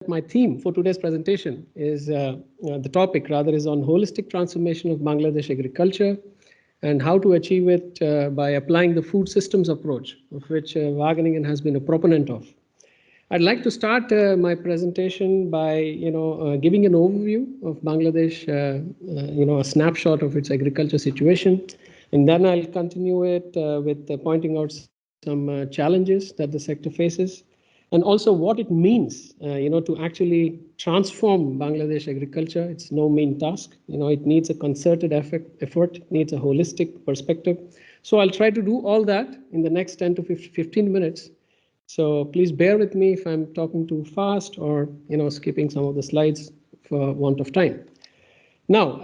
my theme for today's presentation is the topic rather is on holistic transformation of Bangladesh agriculture and how to achieve it by applying the food systems approach, of which Wageningen has been a proponent of. I'd like to start my presentation by giving an overview of Bangladesh, a snapshot of its agriculture situation, and then I'll continue it with pointing out some challenges that the sector faces, and also what it means, to actually transform Bangladesh agriculture. It's no mean task. It needs a concerted effort, needs a holistic perspective. So I'll try to do all that in the next 10 to 15 minutes. So please bear with me if I'm talking too fast or, skipping some of the slides for want of time. Now,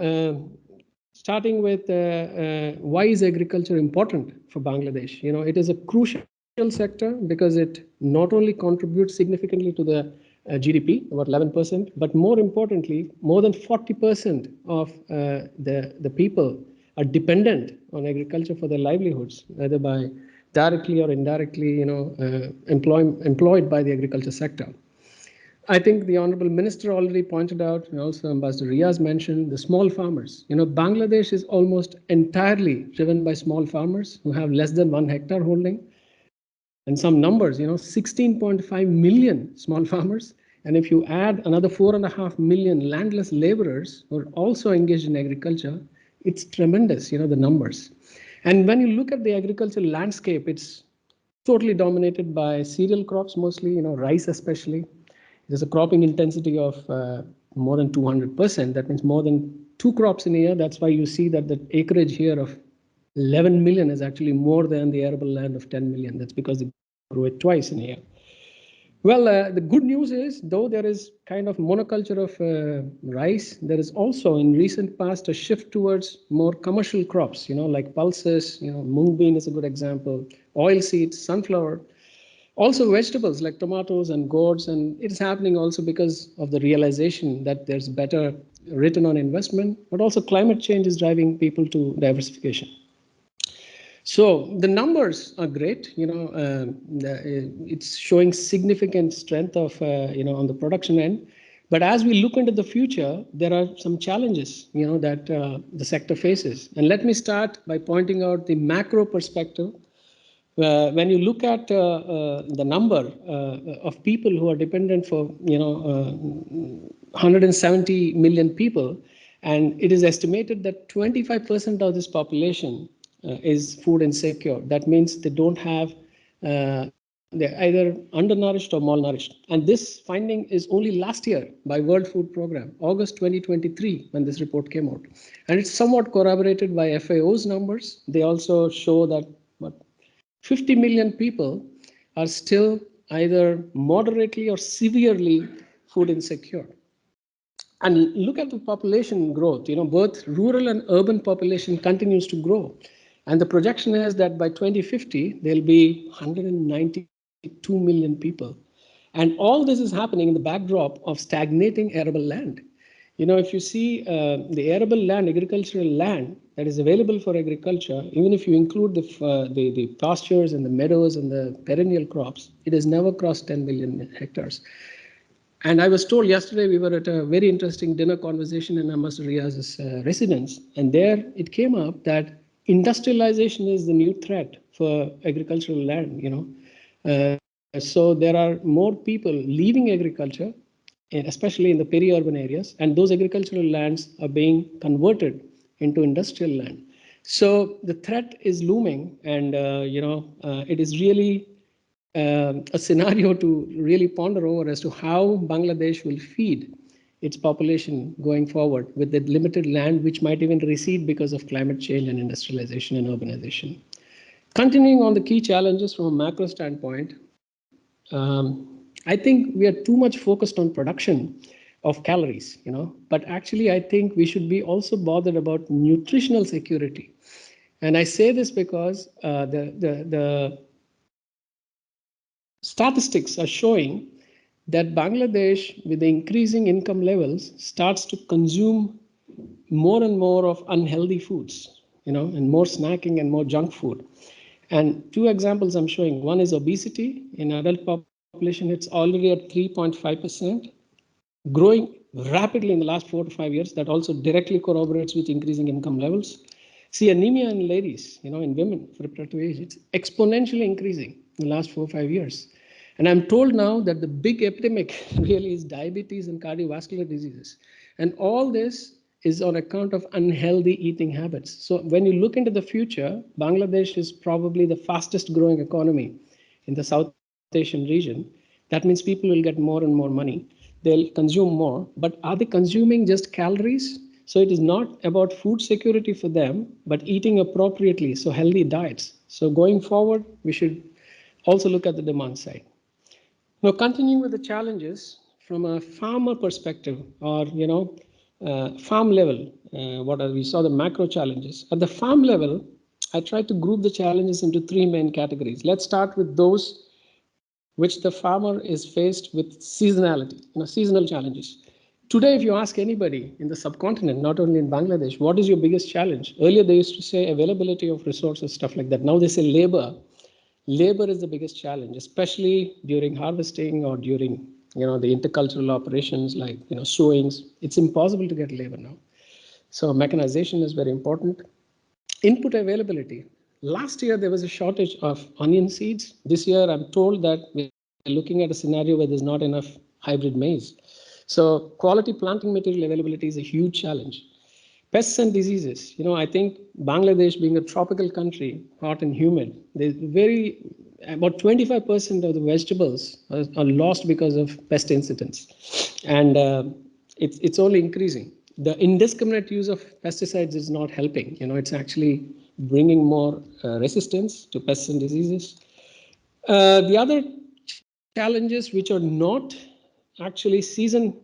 starting with why is agriculture important for Bangladesh? It is a crucial sector because it not only contributes significantly to the GDP, about 11%, but more importantly, more than 40% of the people are dependent on agriculture for their livelihoods, either by directly or indirectly, employed by the agriculture sector. I think the Honorable Minister already pointed out, and also Ambassador Riaz mentioned, the small farmers. Bangladesh is almost entirely driven by small farmers who have less than 1 hectare holding. And some numbers, 16.5 million small farmers. And if you add another 4.5 million landless laborers who are also engaged in agriculture, it's tremendous, the numbers. And when you look at the agricultural landscape, it's totally dominated by cereal crops, mostly, rice especially. There's a cropping intensity of more than 200%. That means more than 2 crops in a year. That's why you see that the acreage here of 11 million is actually more than the arable land of 10 million. That's because they grow it twice in a year. Well, the good news is, though there is kind of monoculture of rice, there is also in recent past a shift towards more commercial crops, like pulses, mung bean is a good example, oil seeds, sunflower, also vegetables like tomatoes and gourds. And it is happening also because of the realization that there's better return on investment, but also climate change is driving people to diversification. So the numbers are great, it's showing significant strength of, on the production end. But as we look into the future, there are some challenges, that the sector faces. And let me start by pointing out the macro perspective. When you look at the number of people who are dependent for, 170 million people, and it is estimated that 25% of this population is food insecure. That means they don't have, they're either undernourished or malnourished. And this finding is only last year by World Food Programme, August 2023, when this report came out. And it's somewhat corroborated by FAO's numbers. They also show that 50 million people are still either moderately or severely food insecure. And look at the population growth, both rural and urban population continues to grow. And the projection is that by 2050, there'll be 192 million people. And all this is happening in the backdrop of stagnating arable land. If you see the arable land, agricultural land that is available for agriculture, even if you include the pastures and the meadows and the perennial crops, it has never crossed 10 million hectares. And I was told yesterday, we were at a very interesting dinner conversation in Ambassador Riaz's residence, and there it came up that industrialization is the new threat for agricultural land. So there are more people leaving agriculture, especially in the peri-urban areas, and those agricultural lands are being converted into industrial land. So the threat is looming, and it is really a scenario to really ponder over as to how Bangladesh will feed its population going forward with the limited land, which might even recede because of climate change and industrialization and urbanization. Continuing on the key challenges from a macro standpoint, I think we are too much focused on production of calories, but actually I think we should be also bothered about nutritional security. And I say this because the statistics are showing that Bangladesh, with the increasing income levels, starts to consume more and more of unhealthy foods, and more snacking and more junk food. And 2 examples I'm showing. One is obesity in adult population. It's already at 3.5%. growing rapidly in the last 4 to 5 years. That also directly corroborates with increasing income levels. See, anemia in ladies, in women for reproductive age, it's exponentially increasing in the last 4 or 5 years. And I'm told now that the big epidemic really is diabetes and cardiovascular diseases. And all this is on account of unhealthy eating habits. So when you look into the future, Bangladesh is probably the fastest growing economy in the South Asian region. That means people will get more and more money. They'll consume more. But are they consuming just calories? So it is not about food security for them, but eating appropriately, so healthy diets. So going forward, we should also look at the demand side. Now, continuing with the challenges from a farmer perspective, or farm level, what are we saw the macro challenges at the farm level. I tried to group the challenges into three main categories. Let's start with those which the farmer is faced with seasonality, seasonal challenges. Today, if you ask anybody in the subcontinent, not only in Bangladesh, what is your biggest challenge? Earlier, they used to say availability of resources, stuff like that. Now they say labor. Labor is the biggest challenge, especially during harvesting or during the intercultural operations like sowings. It's impossible to get labor now. So mechanization is very important. Input availability. Last year there was a shortage of onion seeds. This year I'm told that we're looking at a scenario where there's not enough hybrid maize. So quality planting material availability is a huge challenge. Pests and diseases. I think Bangladesh being a tropical country, hot and humid, there's about 25% of the vegetables are lost because of pest incidents, and it's only increasing. The indiscriminate use of pesticides is not helping. It's actually bringing more resistance to pests and diseases. The other challenges which are not actually season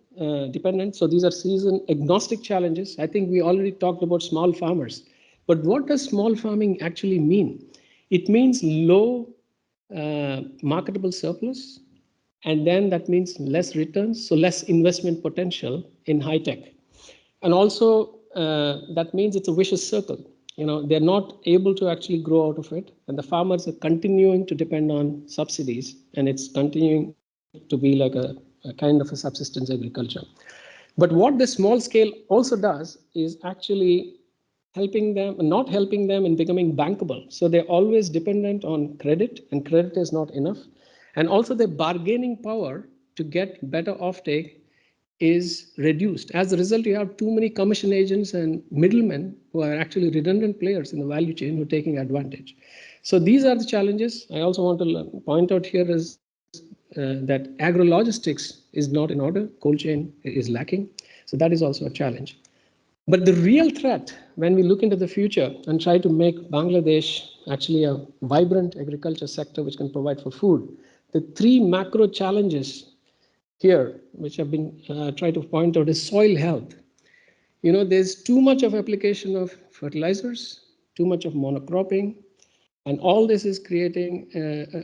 dependent, so these are season agnostic challenges. I think we already talked about small farmers. But what does small farming actually mean? It means low marketable surplus, and then that means less returns, so less investment potential in high tech. And also that means it's a vicious circle. They're not able to actually grow out of it, and the farmers are continuing to depend on subsidies, and it's continuing to be like a kind of a subsistence agriculture. But what the small scale also does is actually helping them, not helping them in becoming bankable. So they're always dependent on credit, and credit is not enough. And also their bargaining power to get better offtake is reduced. As a result, you have too many commission agents and middlemen who are actually redundant players in the value chain who are taking advantage. So these are the challenges. I also want to point out here is that agrologistics is not in order. Cold chain is lacking. So that is also a challenge. But the real threat, when we look into the future and try to make Bangladesh actually a vibrant agriculture sector which can provide for food, the three macro challenges here, which have been tried to point out, is soil health. There's too much of application of fertilizers, too much of monocropping, and all this is creating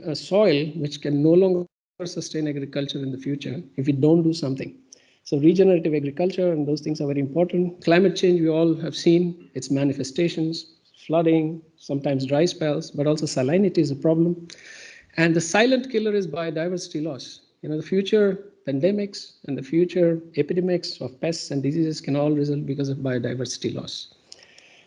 a soil which can no longer sustain agriculture in the future if we don't do something. So regenerative agriculture and those things are very important. Climate change, we all have seen its manifestations, flooding, sometimes dry spells, but also salinity is a problem. And the silent killer is biodiversity loss. The future pandemics and the future epidemics of pests and diseases can all result because of biodiversity loss.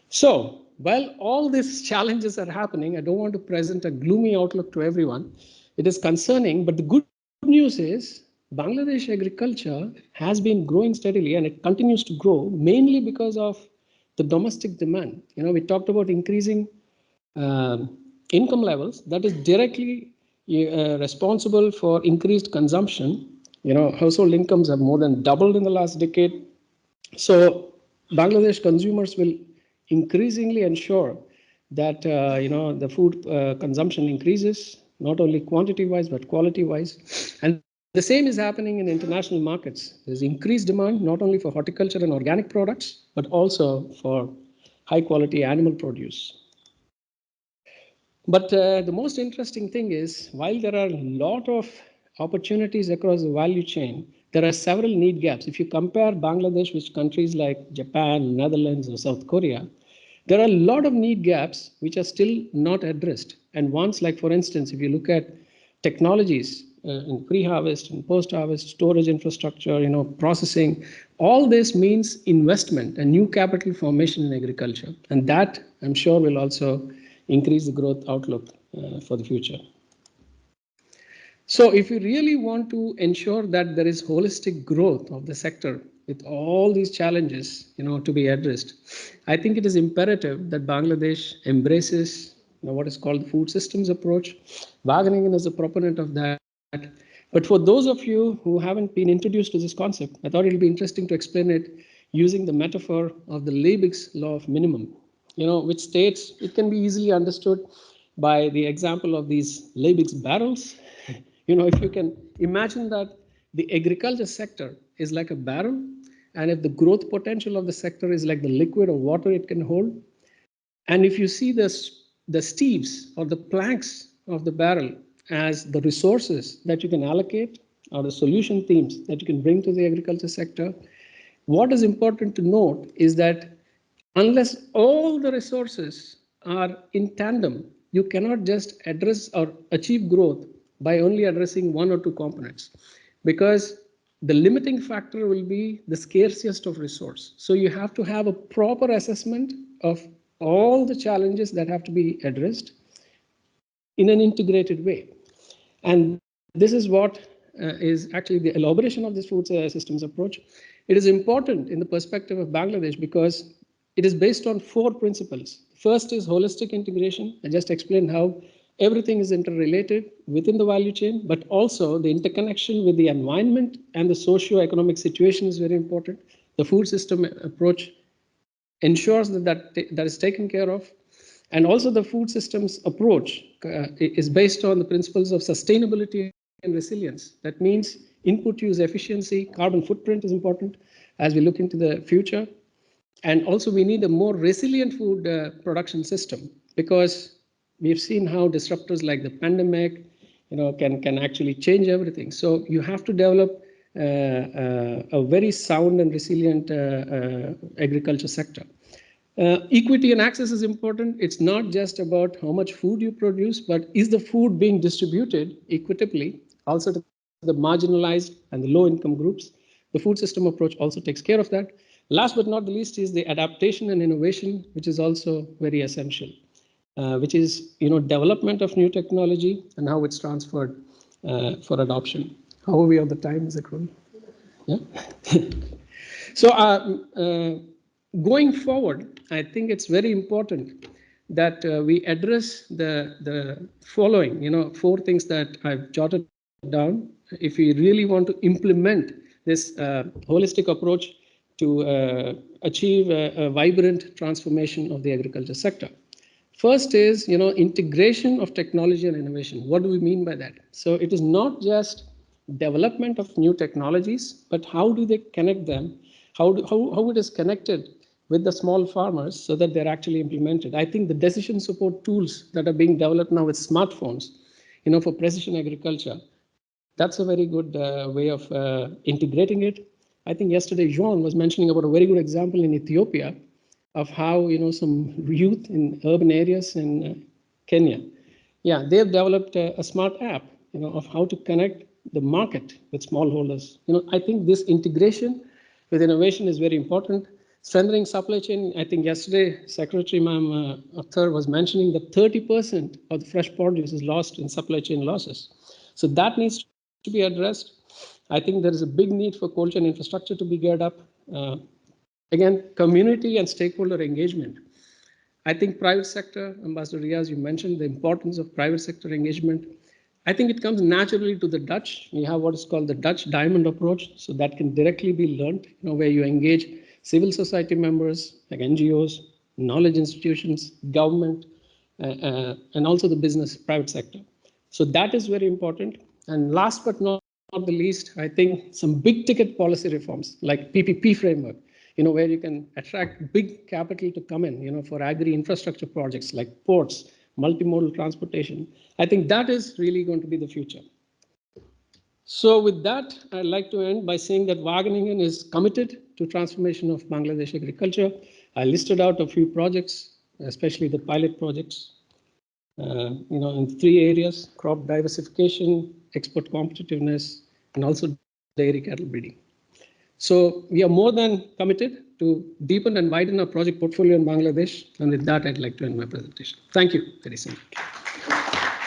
So, while all these challenges are happening, I don't want to present a gloomy outlook to everyone. It is concerning, but the good news is Bangladesh agriculture has been growing steadily, and it continues to grow mainly because of the domestic demand. We talked about increasing income levels. That is directly responsible for increased consumption. Household incomes have more than doubled in the last decade. So Bangladesh consumers will increasingly ensure that the food consumption increases, not only quantity wise but quality wise. And the same is happening in international markets. There's increased demand not only for horticulture and organic products but also for high quality animal produce. But the most interesting thing is, while there are a lot of opportunities across the value chain, there are several need gaps. If you compare Bangladesh with countries like Japan, Netherlands, or South Korea, there are a lot of need gaps which are still not addressed. And ones like, for instance, if you look at technologies, in pre-harvest and post-harvest, storage infrastructure, processing. All this means investment and new capital formation in agriculture. And that, I'm sure, will also increase the growth outlook for the future. So if you really want to ensure that there is holistic growth of the sector with all these challenges, to be addressed, I think it is imperative that Bangladesh embraces what is called the food systems approach. Wageningen is a proponent of that. But for those of you who haven't been introduced to this concept, I thought it would be interesting to explain it using the metaphor of the Liebig's law of minimum, which states it can be easily understood by the example of these Liebig's barrels. If you can imagine that the agriculture sector is like a barrel, and if the growth potential of the sector is like the liquid or water it can hold, and if you see the steves or the planks of the barrel as the resources that you can allocate or the solution themes that you can bring to the agriculture sector, what is important to note is that unless all the resources are in tandem, you cannot just address or achieve growth by only addressing one or two components, because the limiting factor will be the scarcest of resource. So you have to have a proper assessment of all the challenges that have to be addressed in an integrated way. And this is what is actually the elaboration of this food systems approach. It is important in the perspective of Bangladesh because it is based on 4 principles. First is holistic integration. I just explained how everything is interrelated within the value chain, but also the interconnection with the environment and the socio-economic situation is very important. The food system approach ensures that is taken care of. And also the food systems approach is based on the principles of sustainability and resilience. That means input use efficiency, carbon footprint is important as we look into the future. And also we need a more resilient food production system, because we've seen how disruptors like the pandemic can actually change everything. So you have to develop a very sound and resilient agriculture sector. Equity and access is important. It's not just about how much food you produce, but is the food being distributed equitably also to the marginalized and the low income groups. The food system approach also takes care of that. Last but not the least is the adaptation and innovation, which is also very essential, which is development of new technology and how it's transferred for adoption. How are we on the time? Is it running? Yeah. So going forward, I think it's very important that we address the following, 4 things that I've jotted down. If we really want to implement this holistic approach to achieve a vibrant transformation of the agriculture sector. First is, integration of technology and innovation. What do we mean by that? So it is not just development of new technologies, but how do they connect them? How it is connected with the small farmers so that they're actually implemented. I think the decision support tools that are being developed now with smartphones, for precision agriculture, that's a very good way of integrating it. I think yesterday Jean was mentioning about a very good example in Ethiopia of how some youth in urban areas in Kenya, they've developed a smart app of how to connect the market with smallholders. I think this integration with innovation is very important. Strengthening supply chain. I think yesterday Secretary Ma'am Akhtar was mentioning that 30% of the fresh produce is lost in supply chain losses. So that needs to be addressed. I think there is a big need for cold chain infrastructure to be geared up. Again, community and stakeholder engagement. I think private sector, Ambassador Riaz, you mentioned the importance of private sector engagement. I think it comes naturally to the Dutch. We have what is called the Dutch diamond approach. So that can directly be learned, where you engage civil society members like NGOs, knowledge institutions, government, and also the business private sector. So that is very important. And last but not the least, I think some big ticket policy reforms like PPP framework, where you can attract big capital to come in, for agri infrastructure projects like ports, multimodal transportation. I think that is really going to be the future. So with that, I'd like to end by saying that Wageningen is committed to transformation of Bangladesh agriculture. I listed out a few projects, especially the pilot projects, in 3 areas: crop diversification, export competitiveness, and also dairy cattle breeding. So we are more than committed to deepen and widen our project portfolio in Bangladesh. And with that, I'd like to end my presentation. Thank you very much.